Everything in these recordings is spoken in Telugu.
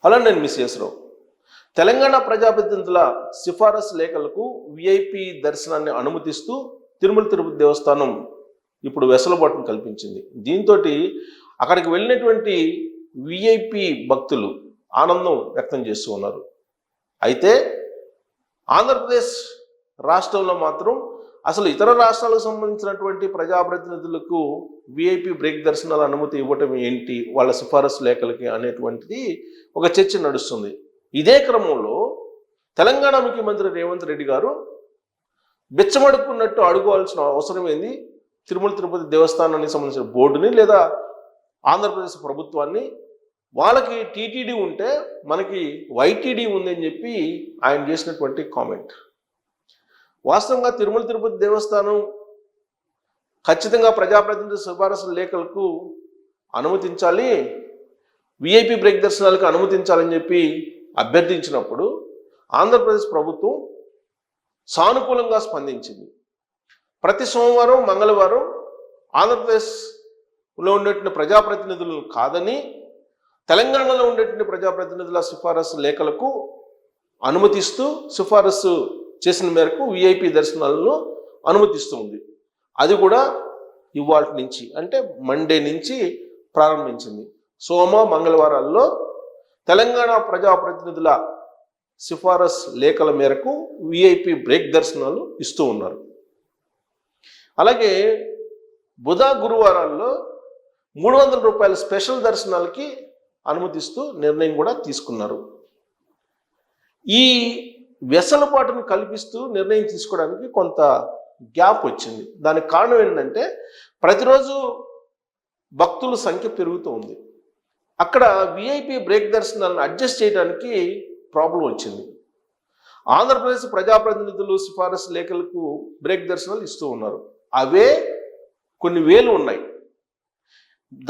హలో, నేను మిస్ రావు. తెలంగాణ ప్రజాప్రతినిధుల సిఫారసు లేఖలకు విఐపి దర్శనాన్ని అనుమతిస్తూ తిరుమల తిరుపతి దేవస్థానం ఇప్పుడు వెసులుబాటును కల్పించింది. దీంతో అక్కడికి వెళ్ళినటువంటి విఐపి భక్తులు ఆనందం వ్యక్తం చేస్తూ ఉన్నారు. అయితే ఆంధ్రప్రదేశ్ రాష్ట్రంలో మాత్రం అసలు ఇతర రాష్ట్రాలకు సంబంధించినటువంటి ప్రజాప్రతినిధులకు విఐపి బ్రేక్ దర్శనాల అనుమతి ఇవ్వటం ఏంటి, వాళ్ళ సిఫారసు లేఖలకి అనేటువంటిది ఒక చర్చ నడుస్తుంది. ఇదే క్రమంలో తెలంగాణ ముఖ్యమంత్రి రేవంత్ రెడ్డి గారు బెచ్చమడుకున్నట్టు అడుకోవాల్సిన అవసరం ఏంది, తిరుమల తిరుపతి దేవస్థానానికి సంబంధించిన బోర్డుని లేదా ఆంధ్రప్రదేశ్ ప్రభుత్వాన్ని, వాళ్ళకి టీటీడీ ఉంటే మనకి వైటీడీ ఉందని చెప్పి ఆయన చేసినటువంటి కామెంట్. వాస్తవంగా తిరుమల తిరుపతి దేవస్థానం ఖచ్చితంగా ప్రజాప్రతినిధి సిఫారసు లేఖలకు అనుమతించాలి, విఐపి బ్రేక్ దర్శనాలకు అనుమతించాలని చెప్పి అభ్యర్థించినప్పుడు ఆంధ్రప్రదేశ్ ప్రభుత్వం సానుకూలంగా స్పందించింది. ప్రతి సోమవారం మంగళవారం ఆంధ్రప్రదేశ్లో ఉండేటువంటి ప్రజాప్రతినిధులను కాదని తెలంగాణలో ఉండేటువంటి ప్రజాప్రతినిధుల సిఫారసు లేఖలకు అనుమతిస్తూ సిఫారసు చేసిన మేరకు విఐపి దర్శనాలను అనుమతిస్తూ ఉంది. అది కూడా ఇవాళ నుంచి అంటే మండే నుంచి ప్రారంభించింది. సోమ మంగళవారాల్లో తెలంగాణ ప్రజాప్రతినిధుల సిఫారసు లేఖల మేరకు విఐపి బ్రేక్ దర్శనాలు ఇస్తూ ఉన్నారు. అలాగే బుధ గురువారాల్లో 300 రూపాయల స్పెషల్ దర్శనాలకి అనుమతిస్తూ నిర్ణయం కూడా తీసుకున్నారు. ఈ వెసులుబాటును కల్పిస్తూ నిర్ణయం తీసుకోవడానికి కొంత గ్యాప్ వచ్చింది. దానికి కారణం ఏంటంటే ప్రతిరోజు భక్తుల సంఖ్య పెరుగుతూ ఉంది. అక్కడ విఐపి బ్రేక్ దర్శనాలను అడ్జస్ట్ చేయడానికి ప్రాబ్లం వచ్చింది. ఆంధ్రప్రదేశ్ ప్రజాప్రతినిధులు సిఫారసు లేఖలకు బ్రేక్ దర్శనాలు ఇస్తూ ఉన్నారు. అవే కొన్ని వేలు ఉన్నాయి.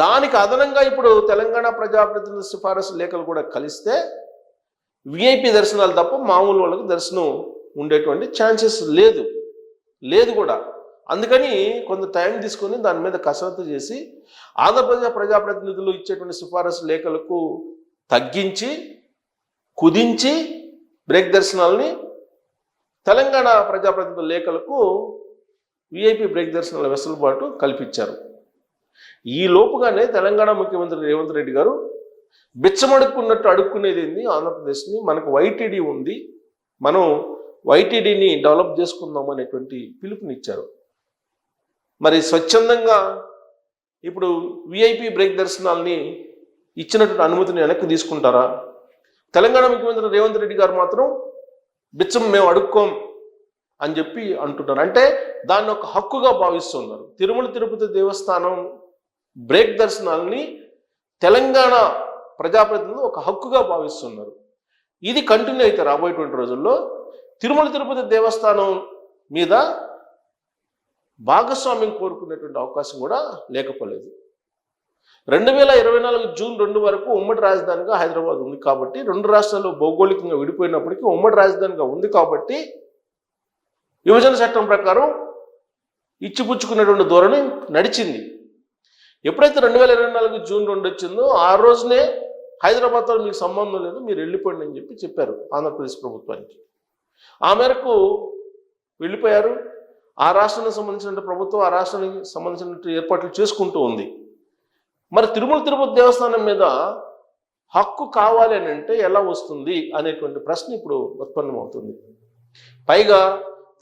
దానికి అదనంగా ఇప్పుడు తెలంగాణ ప్రజాప్రతినిధుల సిఫారసు లేఖలు కూడా కలిస్తే విఐపి దర్శనాలు తప్ప మామూలు వాళ్ళకి దర్శనం ఉండేటువంటి ఛాన్సెస్ లేదు కూడా. అందుకని కొంత టైం తీసుకొని దాని మీద కసరత్తు చేసి ఆంధ్రప్రదేశ్ ప్రజాప్రతినిధులు ఇచ్చేటువంటి సిఫారసు లేఖలకు తగ్గించి కుదించి బ్రేక్ దర్శనాలని తెలంగాణ ప్రజాప్రతినిధుల లేఖలకు విఐపి బ్రేక్ దర్శనాల వెసులుబాటు కల్పించారు. ఈ లోపుగానే తెలంగాణ ముఖ్యమంత్రి రేవంత్ రెడ్డి గారు బిచ్చమడుక్కున్నట్టు అడుక్కునేది ఏంది ఆంధ్రప్రదేశ్ని, మనకు వైటీడీ ఉంది, మనం వైటీడీని డెవలప్ చేసుకుందాం అనేటువంటి పిలుపునిచ్చారు. మరి స్వచ్ఛందంగా ఇప్పుడు విఐపి బ్రేక్ దర్శనాల్ని ఇచ్చినటువంటి అనుమతిని వెనక్కి తీసుకుంటారా? తెలంగాణ ముఖ్యమంత్రి రేవంత్ రెడ్డి గారు మాత్రం బిచ్చం మేము అడుక్కోం అని చెప్పి అంటున్నారు. అంటే దాన్ని ఒక హక్కుగా భావిస్తున్నారు. తిరుమల తిరుపతి దేవస్థానం బ్రేక్ దర్శనాల్ని తెలంగాణ ప్రజాప్రతినిధులు ఒక హక్కుగా భావిస్తున్నారు. ఇది కంటిన్యూ అయితే రాబోయేటువంటి రోజుల్లో తిరుమల తిరుపతి దేవస్థానం మీద భాగస్వామ్యం కోరుకునేటువంటి అవకాశం కూడా లేకపోలేదు. 2024 జూన్ 2 వరకు ఉమ్మడి రాజధానిగా హైదరాబాద్ ఉంది కాబట్టి, రెండు రాష్ట్రాలు భౌగోళికంగా విడిపోయినప్పటికీ ఉమ్మడి రాజధానిగా ఉంది కాబట్టి విభజన చట్టం ప్రకారం ఇచ్చిపుచ్చుకునేటువంటి ధోరణి నడిచింది. ఎప్పుడైతే 2024 జూన్ 2 వచ్చిందో ఆ రోజునే హైదరాబాద్తో మీకు సంబంధం లేదు, మీరు వెళ్ళిపోండి అని చెప్పారు ఆంధ్రప్రదేశ్ ప్రభుత్వానికి. ఆ మేరకు వెళ్ళిపోయారు. ఆ రాష్ట్రానికి సంబంధించిన ప్రభుత్వం ఆ రాష్ట్రానికి సంబంధించిన ఏర్పాట్లు చేసుకుంటూ ఉంది. మరి తిరుమల తిరుపతి దేవస్థానం మీద హక్కు కావాలి అని అంటే ఎలా వస్తుంది అనేటువంటి ప్రశ్న ఇప్పుడు ఉత్పన్నమవుతుంది. పైగా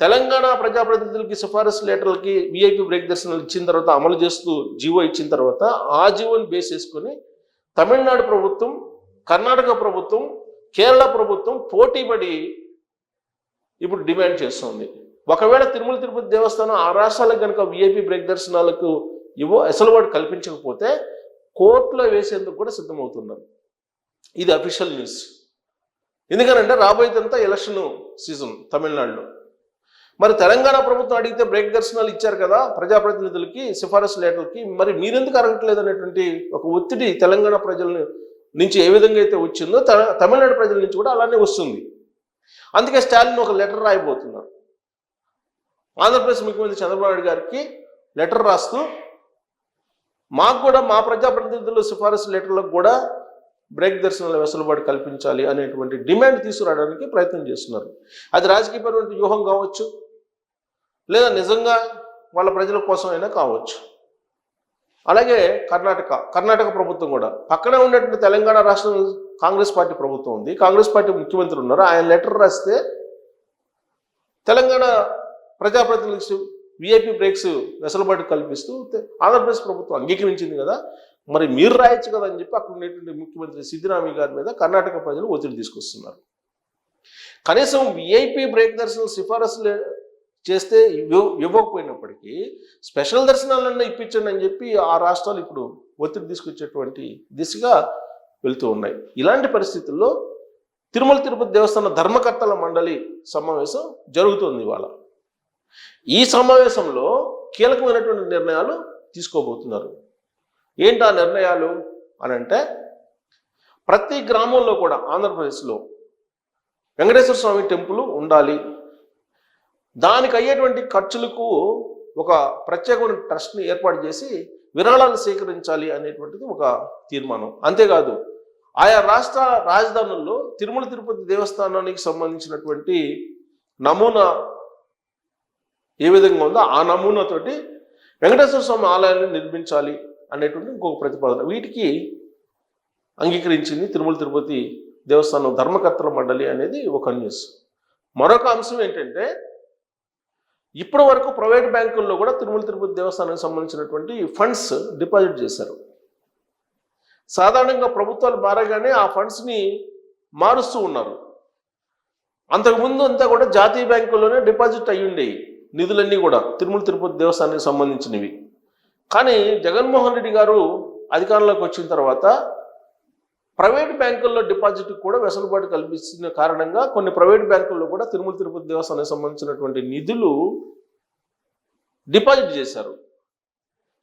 తెలంగాణ ప్రజాప్రతినిధులకి సిఫారసు లెటర్లకి విఐపి బ్రేక్ దర్శనాలు ఇచ్చిన తర్వాత, అమలు చేస్తూ జీవో ఇచ్చిన తర్వాత ఆ జీవోని బేస్ చేసుకొని తమిళనాడు ప్రభుత్వం, కర్ణాటక ప్రభుత్వం, కేరళ ప్రభుత్వం పోటీపడి ఇప్పుడు డిమాండ్ చేస్తుంది. ఒకవేళ తిరుమల తిరుపతి దేవస్థానం ఆ రాష్ట్రాలకు కనుక విఐపి బ్రేక్ దర్శనాలకు వెసులుబాటు కల్పించకపోతే కోర్టులో వేసేందుకు కూడా సిద్ధమవుతున్నారు. ఇది అఫీషియల్ న్యూస్. ఎందుకనంటే రాబోయేదంతా ఎలక్షన్ సీజన్ తమిళనాడులో. మరి తెలంగాణ ప్రభుత్వం అడిగితే బ్రేక్ దర్శనాలు ఇచ్చారు కదా ప్రజాప్రతినిధులకి, సిఫారసు లేఖలకి, మరి మీరెందుకు అడగట్లేదు అనేటువంటి ఒక ఒత్తిడి తెలంగాణ ప్రజల నుంచి ఏ విధంగా అయితే వచ్చిందో తమిళనాడు ప్రజల నుంచి కూడా అలానే వస్తుంది. అందుకే స్టాలిన్ ఒక లెటర్ రాయబోతున్నారు. ఆంధ్రప్రదేశ్ ముఖ్యమంత్రి చంద్రబాబు నాయుడు గారికి లెటర్ రాస్తూ మాకు కూడా మా ప్రజాప్రతినిధుల సిఫారసు లెటర్లకు కూడా బ్రేక్ దర్శనాల వెసులుబాటు కల్పించాలి అనేటువంటి డిమాండ్ తీసుకురావడానికి ప్రయత్నం చేస్తున్నారు. అది రాజకీయపరమైన వ్యూహం కావచ్చు, లేదా నిజంగా వాళ్ళ ప్రజల కోసం అయినా కావచ్చు. అలాగే కర్ణాటక ప్రభుత్వం కూడా పక్కనే ఉన్నటువంటి తెలంగాణ రాష్ట్రం కాంగ్రెస్ పార్టీ ప్రభుత్వం ఉంది, కాంగ్రెస్ పార్టీ ముఖ్యమంత్రి ఉన్నారు. ఆయన లెటర్ రాస్తే తెలంగాణ ప్రజాప్రతినిధులకు విఐపి బ్రేక్స్ వెసులుబాటు కల్పిస్తూ ఆంధ్రప్రదేశ్ ప్రభుత్వం అంగీకరించింది కదా, మరి మీరు రాయొచ్చు కదా అని చెప్పి అక్కడ ఉన్నటువంటి ముఖ్యమంత్రి సిద్దిరామయ్య గారి మీద కర్ణాటక ప్రజలు ఒత్తిడి తీసుకొస్తున్నారు. కనీసం విఐపి బ్రేక్ దర్శనం సిఫారసులు చేస్తే ఇవ్వకపోయినప్పటికీ స్పెషల్ దర్శనాలన్నా ఇప్పించండి అని చెప్పి ఆ రాష్ట్రాలు ఇప్పుడు ఒత్తిడి తీసుకొచ్చేటువంటి దిశగా వెళ్తూ ఉన్నాయి. ఇలాంటి పరిస్థితుల్లో తిరుమల తిరుపతి దేవస్థాన ధర్మకర్తల మండలి సమావేశం జరుగుతుంది ఇవాళ. ఈ సమావేశంలో కీలకమైనటువంటి నిర్ణయాలు తీసుకోబోతున్నారు. ఏంటి ఆ నిర్ణయాలు అని అంటే, ప్రతి గ్రామంలో కూడా ఆంధ్రప్రదేశ్లో వెంకటేశ్వర స్వామి టెంపుల్ ఉండాలి, దానికి అయ్యేటువంటి ఖర్చులకు ఒక ప్రత్యేకమైన ట్రస్ట్ని ఏర్పాటు చేసి విరాళాలు సేకరించాలి అనేటువంటిది ఒక తీర్మానం. అంతేకాదు ఆయా రాష్ట్ర రాజధానుల్లో తిరుమల తిరుపతి దేవస్థానానికి సంబంధించినటువంటి నమూనా ఏ విధంగా ఉందో ఆ నమూనాతోటి వెంకటేశ్వర స్వామి ఆలయాన్ని నిర్మించాలి అనేటువంటి ఇంకొక ప్రతిపాదన. వీటికి అంగీకరించింది తిరుమల తిరుపతి దేవస్థానం ధర్మకర్తల మండలి అనేది ఒక న్యూస్. మరొక అంశం ఏంటంటే, ఇప్పటి వరకు ప్రైవేట్ బ్యాంకుల్లో కూడా తిరుమల తిరుపతి దేవస్థానానికి సంబంధించినటువంటి ఫండ్స్ డిపాజిట్ చేశారు. సాధారణంగా ప్రభుత్వాలు మారగానే ఆ ఫండ్స్ని మారుస్తూ ఉన్నారు. అంతకుముందు అంతా కూడా జాతీయ బ్యాంకుల్లోనే డిపాజిట్ అయ్యి ఉండేవి నిధులన్నీ కూడా తిరుమల తిరుపతి దేవస్థానానికి సంబంధించినవి. కానీ జగన్మోహన్ రెడ్డి గారు అధికారంలోకి వచ్చిన తర్వాత ప్రైవేట్ బ్యాంకుల్లో డిపాజిట్ కూడా వెసులుబాటు కల్పించిన కారణంగా కొన్ని ప్రైవేట్ బ్యాంకుల్లో కూడా తిరుమల తిరుపతి దేవస్థానానికి సంబంధించినటువంటి నిధులు డిపాజిట్ చేశారు.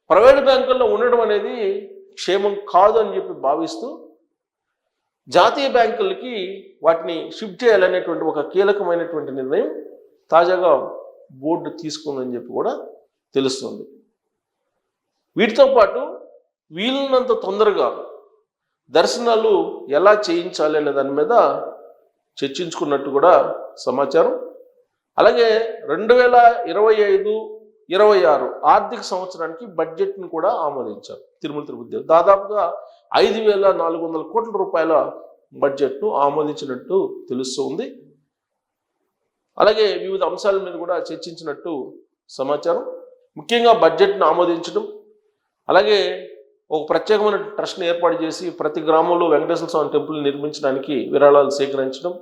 ప్రైవేట్ బ్యాంకుల్లో ఉండడం అనేది క్షేమం కాదు అని చెప్పి భావిస్తూ జాతీయ బ్యాంకులకి వాటిని షిఫ్ట్ చేయాలనేటువంటి ఒక కీలకమైనటువంటి నిర్ణయం తాజాగా బోర్డు తీసుకుందని చెప్పి కూడా తెలుస్తుంది. వీటితో పాటు వీలున్నంత తొందరగా దర్శనాలు ఎలా చేయించాలి అనే దాని మీద చర్చించుకున్నట్టు కూడా సమాచారం. అలాగే 2025-26 ఆర్థిక సంవత్సరానికి బడ్జెట్ను కూడా ఆమోదించారు తిరుమల తిరుపతి. దాదాపుగా 5,400 కోట్ల రూపాయల బడ్జెట్ను ఆమోదించినట్టు తెలుస్తుంది. అలాగే వివిధ అంశాల మీద కూడా చర్చించినట్టు సమాచారం. ముఖ్యంగా బడ్జెట్ను ఆమోదించడం, అలాగే ఒక ప్రత్యేకమైన ట్రస్ట్ని ఏర్పాటు చేసి ప్రతి గ్రామంలో వెంకటేశ్వర స్వామి టెంపుల్ నిర్మించడానికి విరాళాలు సేకరించడం,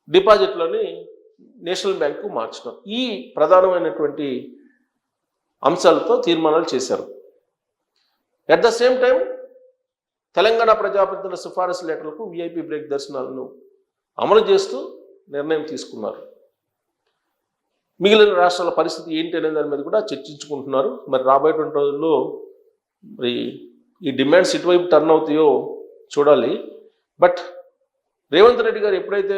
డిపాజిట్లని నేషనల్ బ్యాంకు మార్చడం, ఈ ప్రధానమైనటువంటి అంశాలతో తీర్మానాలు చేశారు. At the same time Telangana ప్రజాప్రతినిధుల సిఫారసు లెటర్లకు విఐపి బ్రేక్ దర్శనాలను అమలు చేస్తూ నిర్ణయం తీసుకున్నారు. మిగిలిన రాష్ట్రాల పరిస్థితి ఏంటి అనే దాని మీద కూడా చర్చించుకుంటున్నారు. మరి రాబోయేటువంటి రోజుల్లో మరి ఈ డిమాండ్స్ ఇటువైపు టర్న్ అవుతాయో చూడాలి. బట్ రేవంత్ రెడ్డి గారు ఎప్పుడైతే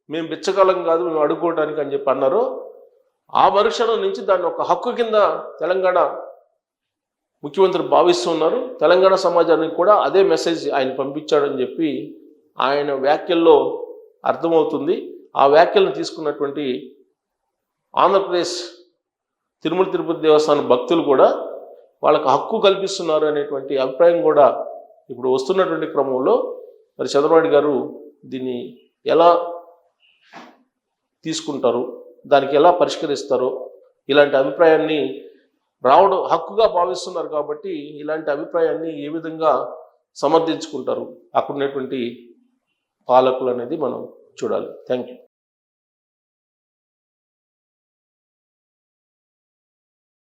మేము బిచ్చకాలం కాదు మేము అడుక్కోవడానికి అని చెప్పి అన్నారో, ఆ మరుక్షణం నుంచి దాన్ని ఒక హక్కు కింద తెలంగాణ ముఖ్యమంత్రి భావిస్తున్నారు. తెలంగాణ సమాజానికి కూడా అదే మెసేజ్ ఆయన పంపించాడని చెప్పి ఆయన వ్యాఖ్యల్లో అర్థమవుతుంది. ఆ వ్యాఖ్యలను తీసుకున్నటువంటి ఆంధ్రప్రదేశ్ తిరుమల తిరుపతి దేవస్థానం భక్తులు కూడా వాళ్ళకు హక్కు కల్పిస్తున్నారు అనేటువంటి అభిప్రాయం కూడా ఇప్పుడు వస్తున్నటువంటి క్రమంలో మరి చంద్రబాబు గారు దీన్ని ఎలా తీసుకుంటారు, దానికి ఎలా పరిష్కరిస్తారో, ఇలాంటి అభిప్రాయాన్ని రావడం హక్కుగా భావిస్తున్నారు కాబట్టి ఇలాంటి అభిప్రాయాన్ని ఏ విధంగా సమర్థించుకుంటారు అక్కడ ఉన్నటువంటి పాలకులు అనేది మనం చూడాలి. Thank you.